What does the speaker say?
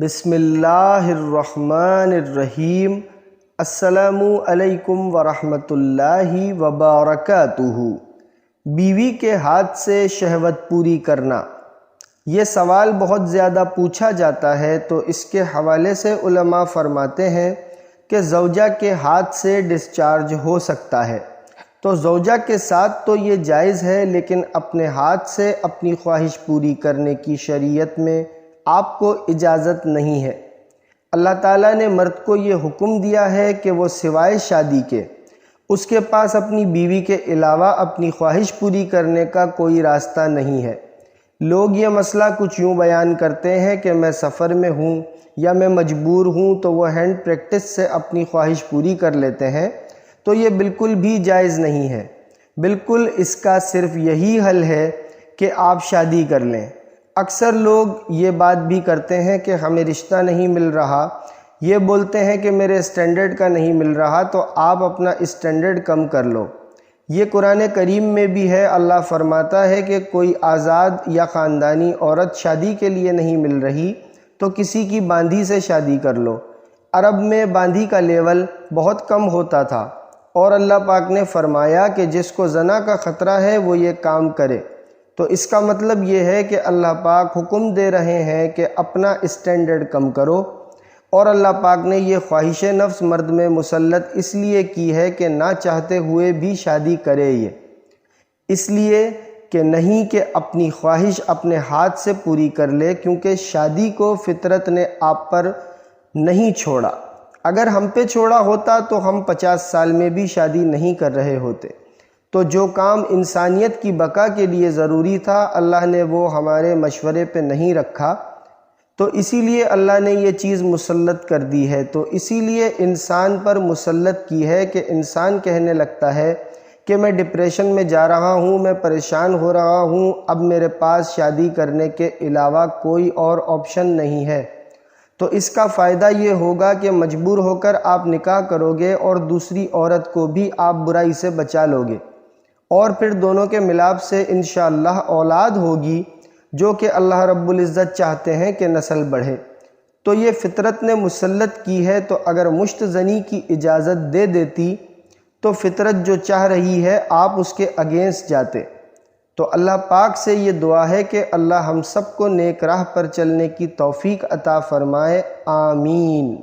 بسم اللہ الرحمن الرحیم۔ السلام علیکم ورحمۃ اللہ وبرکاتہ۔ بیوی کے ہاتھ سے شہوت پوری کرنا، یہ سوال بہت زیادہ پوچھا جاتا ہے، تو اس کے حوالے سے علماء فرماتے ہیں کہ زوجہ کے ہاتھ سے ڈسچارج ہو سکتا ہے، تو زوجہ کے ساتھ تو یہ جائز ہے، لیکن اپنے ہاتھ سے اپنی خواہش پوری کرنے کی شریعت میں آپ کو اجازت نہیں ہے۔ اللہ تعالیٰ نے مرد کو یہ حکم دیا ہے کہ وہ سوائے شادی کے اس کے پاس اپنی بیوی کے علاوہ اپنی خواہش پوری کرنے کا کوئی راستہ نہیں ہے۔ لوگ یہ مسئلہ کچھ یوں بیان کرتے ہیں کہ میں سفر میں ہوں یا میں مجبور ہوں، تو وہ ہینڈ پریکٹس سے اپنی خواہش پوری کر لیتے ہیں، تو یہ بالکل بھی جائز نہیں ہے۔ بالکل اس کا صرف یہی حل ہے کہ آپ شادی کر لیں۔ اکثر لوگ یہ بات بھی کرتے ہیں کہ ہمیں رشتہ نہیں مل رہا، یہ بولتے ہیں کہ میرے اسٹینڈرڈ کا نہیں مل رہا، تو آپ اپنا اسٹینڈرڈ کم کر لو۔ یہ قرآن کریم میں بھی ہے، اللہ فرماتا ہے کہ کوئی آزاد یا خاندانی عورت شادی کے لیے نہیں مل رہی تو کسی کی باندھی سے شادی کر لو۔ عرب میں باندھی کا لیول بہت کم ہوتا تھا، اور اللہ پاک نے فرمایا کہ جس کو زنا کا خطرہ ہے وہ یہ کام کرے۔ تو اس کا مطلب یہ ہے کہ اللہ پاک حکم دے رہے ہیں کہ اپنا اسٹینڈرڈ کم کرو، اور اللہ پاک نے یہ خواہش نفس مرد میں مسلط اس لیے کی ہے کہ نہ چاہتے ہوئے بھی شادی کرے، یہ اس لیے کہ نہیں کہ اپنی خواہش اپنے ہاتھ سے پوری کر لے، کیونکہ شادی کو فطرت نے آپ پر نہیں چھوڑا۔ اگر ہم پہ چھوڑا ہوتا تو ہم 50 سال میں بھی شادی نہیں کر رہے ہوتے۔ تو جو کام انسانیت کی بقا کے لیے ضروری تھا، اللہ نے وہ ہمارے مشورے پہ نہیں رکھا، تو اسی لیے اللہ نے یہ چیز مسلط کر دی ہے۔ تو اسی لیے انسان پر مسلط کی ہے کہ انسان کہنے لگتا ہے کہ میں ڈپریشن میں جا رہا ہوں، میں پریشان ہو رہا ہوں، اب میرے پاس شادی کرنے کے علاوہ کوئی اور آپشن نہیں ہے۔ تو اس کا فائدہ یہ ہوگا کہ مجبور ہو کر آپ نکاح کرو گے، اور دوسری عورت کو بھی آپ برائی سے بچا لو گے، اور پھر دونوں کے ملاپ سے انشاءاللہ اولاد ہوگی، جو کہ اللہ رب العزت چاہتے ہیں کہ نسل بڑھے۔ تو یہ فطرت نے مسلط کی ہے، تو اگر مشت زنی کی اجازت دے دیتی تو فطرت جو چاہ رہی ہے آپ اس کے اگینسٹ جاتے۔ تو اللہ پاک سے یہ دعا ہے کہ اللہ ہم سب کو نیک راہ پر چلنے کی توفیق عطا فرمائے، آمین۔